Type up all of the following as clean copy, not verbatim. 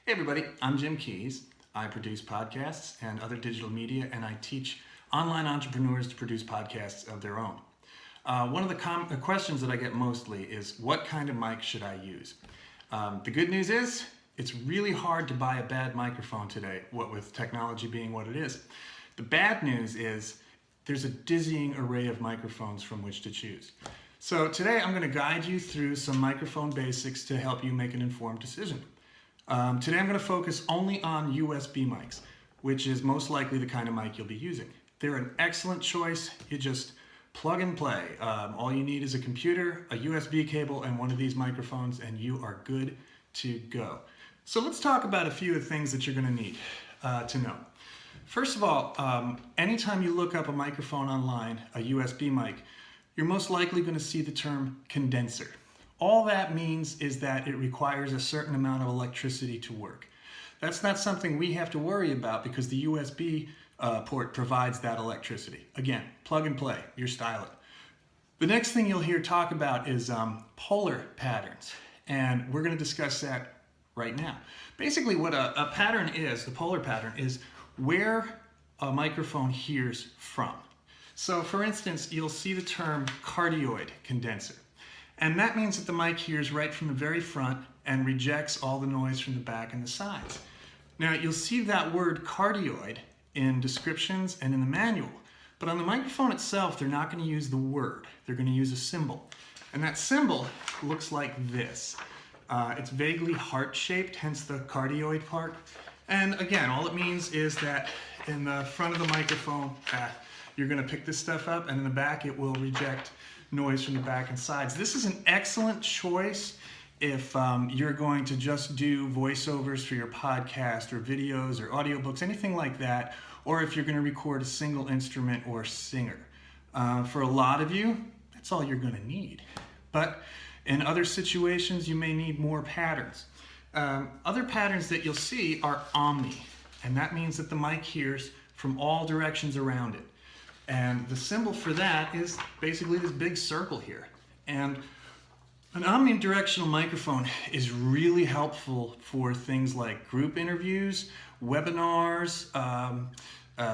Hey everybody, I'm Jim Keys. I produce podcasts and other digital media, and I teach online entrepreneurs to produce podcasts of their own. One of the questions that I get mostly is, what kind of mic should I use? The good news is, it's really hard to buy a bad microphone today, what with technology being what it is. The bad news is, there's a dizzying array of microphones from which to choose. So today I'm going to guide you through some microphone basics to help you make an informed decision. Today I'm going to focus only on USB mics, which is most likely the kind of mic you'll be using. They're an excellent choice. You just plug and play. All you need is a computer, a USB cable, and one of these microphones, and you are good to go. So let's talk about a few of the things that you're going to need to know. First of all, anytime you look up a microphone online, a USB mic, you're most likely going to see the term condenser. All that means is that it requires a certain amount of electricity to work. That's not something we have to worry about because the USB port provides that electricity. Again, plug and play, your style it. The next thing you'll hear talk about is polar patterns, and we're going to discuss that right now. Basically what a pattern is, the polar pattern, is where a microphone hears from. So for instance, you'll see the term cardioid condenser. And that means that the mic hears right from the very front and rejects all the noise from the back and the sides. Now you'll see that word cardioid in descriptions and in the manual, but on the microphone itself they're not going to use the word, they're going to use a symbol. And that symbol looks like this. It's vaguely heart-shaped, hence the cardioid part. And again, all it means is that in the front of the microphone, you're going to pick this stuff up, and in the back it will reject noise from the back and sides. This is an excellent choice if you're going to just do voiceovers for your podcast or videos or audiobooks, anything like that, or if you're going to record a single instrument or singer. For a lot of you, that's all you're going to need. But in other situations, you may need more patterns. Other patterns that you'll see are omni, and that means that the mic hears from all directions around it. And the symbol for that is basically this big circle here. And an omnidirectional microphone is really helpful for things like group interviews, webinars,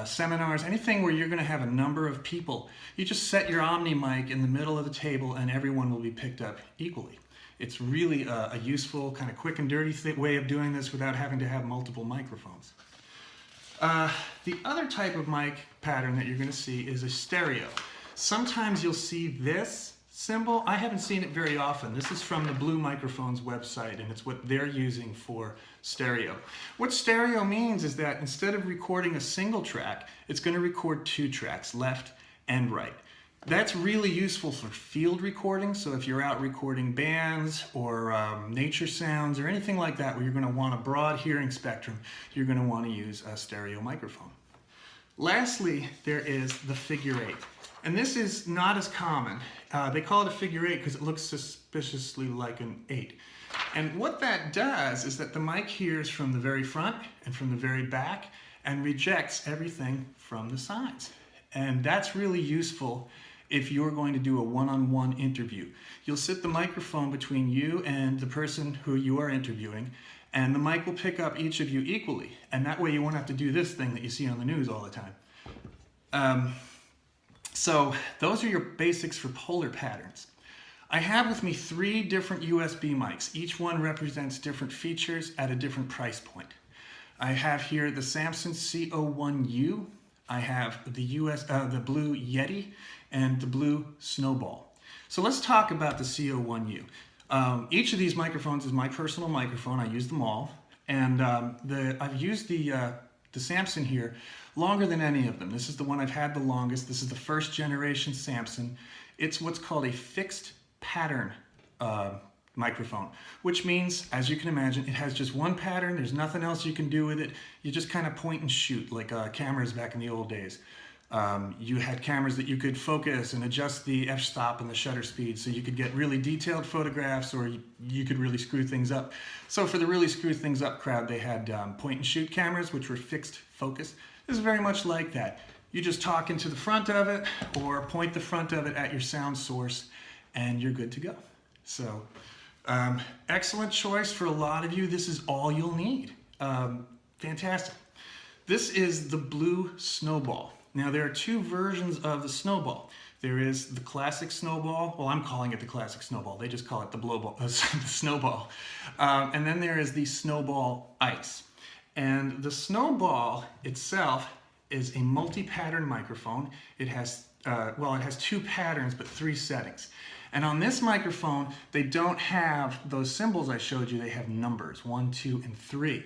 seminars, anything where you're going to have a number of people. You just set your Omni mic in the middle of the table and everyone will be picked up equally. It's really a useful, kind of quick and dirty way of doing this without having to have multiple microphones. The other type of mic pattern that you're going to see is a stereo. Sometimes you'll see this symbol. I haven't seen it very often. This is from the Blue Microphones website, and it's what they're using for stereo. What stereo means is that instead of recording a single track, it's going to record two tracks, left and right. That's really useful for field recording, so if you're out recording bands or nature sounds or anything like that where you're going to want a broad hearing spectrum, you're going to want to use a stereo microphone. Lastly, there is the figure eight. And this is not as common. They call it a figure eight because it looks suspiciously like an 8. And what that does is that the mic hears from the very front and from the very back and rejects everything from the sides. And that's really useful if you're going to do a one-on-one interview. You'll sit the microphone between you and the person who you are interviewing, and the mic will pick up each of you equally. And that way you won't have to do this thing that you see on the news all the time. So those are your basics for polar patterns. I have with me 3 different USB mics. Each one represents different features at a different price point. I have here the Samson CO1U. I have the Blue Yeti and the Blue Snowball. So let's talk about the CO1U. Each of these microphones is my personal microphone. I use them all. And I've used the Samson here longer than any of them. This is the one I've had the longest. This is the first generation Samson. It's what's called a fixed pattern microphone, which means, as you can imagine, it has just one pattern. There's nothing else you can do with it. You just kind of point and shoot like cameras back in the old days. You had cameras that you could focus and adjust the f-stop and the shutter speed so you could get really detailed photographs, or you could really screw things up. So for the really screw things up crowd, they had point and shoot cameras, which were fixed focus. This is very much like that. You just talk into the front of it or point the front of it at your sound source and you're good to go. So excellent choice for a lot of you. This is all you'll need. fantastic. This is the blue snowball. Now there are two versions of the snowball. There is the classic snowball. Well, I'm calling it the classic snowball. They just call it the the snowball. And then there is the snowball ice. And the snowball itself is a multi-pattern microphone. It has, it has two patterns, but three settings. And on this microphone, they don't have those symbols I showed you. They have numbers, 1, 2, and 3.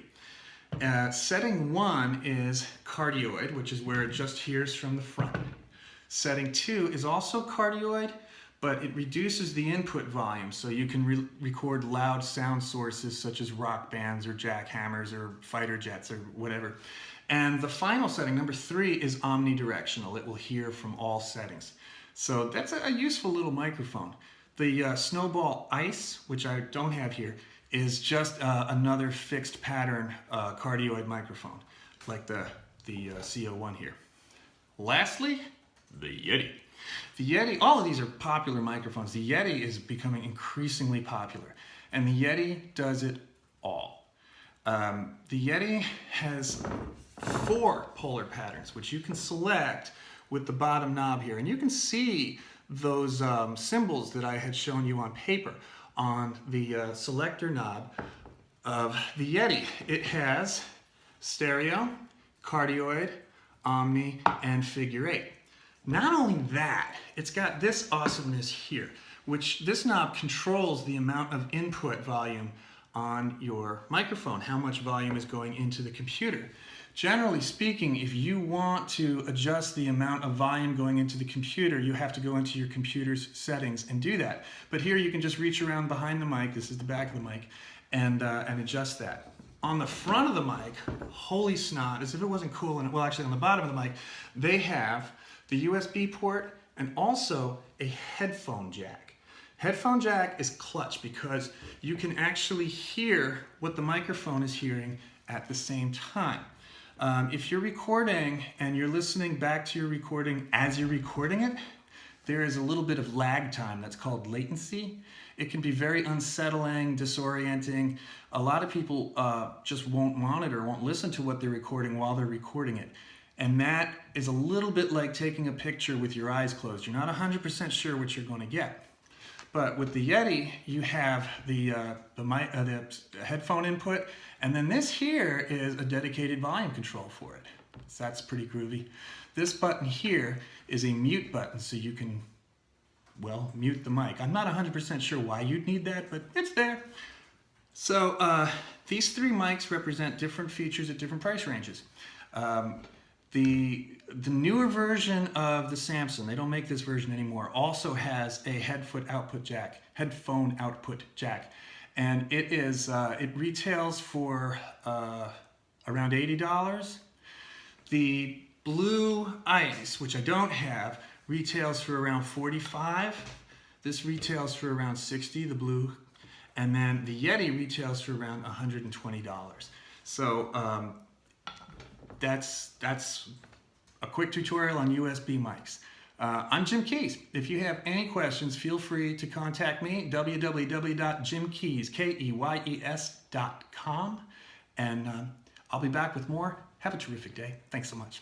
Setting 1 is cardioid, which is where it just hears from the front. Setting 2 is also cardioid, but it reduces the input volume, so you can record loud sound sources such as rock bands or jackhammers or fighter jets or whatever. And the final setting, number 3, is omnidirectional. It will hear from all settings. So that's a useful little microphone. The Snowball Ice, which I don't have here, is just another fixed pattern cardioid microphone, like the CO1 here. Lastly, the Yeti. The Yeti, all of these are popular microphones. The Yeti is becoming increasingly popular, and the Yeti does it all. The Yeti has 4 polar patterns, which you can select with the bottom knob here, and you can see those symbols that I had shown you on paper on the selector knob of the Yeti. It has stereo, cardioid, omni, and figure 8. Not only that, it's got this awesomeness here, which this knob controls the amount of input volume on your microphone, how much volume is going into the computer. Generally speaking, if you want to adjust the amount of volume going into the computer, you have to go into your computer's settings and do that. But here you can just reach around behind the mic, this is the back of the mic, and adjust that. On the front of the mic, holy snot, as if it wasn't cool, well actually on the bottom of the mic, they have the USB port and also a headphone jack. Headphone jack is clutch because you can actually hear what the microphone is hearing at the same time. If you're recording and you're listening back to your recording as you're recording it, there is a little bit of lag time that's called latency. It can be very unsettling, disorienting. A lot of people just won't monitor, won't listen to what they're recording while they're recording it. And that is a little bit like taking a picture with your eyes closed. You're not 100% sure what you're going to get. But with the Yeti, you have the headphone input, and then this here is a dedicated volume control for it. So that's pretty groovy. This button here is a mute button, so you can, well, mute the mic. I'm not 100% sure why you'd need that, but it's there. So these 3 mics represent different features at different price ranges. The newer version of the Samsung, they don't make this version anymore, also has a headphone output jack, and it retails for around $80. The Blue Ice, which I don't have, retails for around $45. This retails for around $60, the blue, and then the Yeti retails for around $120. So that's a quick tutorial on USB mics. I'm Jim Keys. If you have any questions, feel free to contact me, www.jimkeys.com, and I'll be back with more. Have a terrific day. Thanks so much.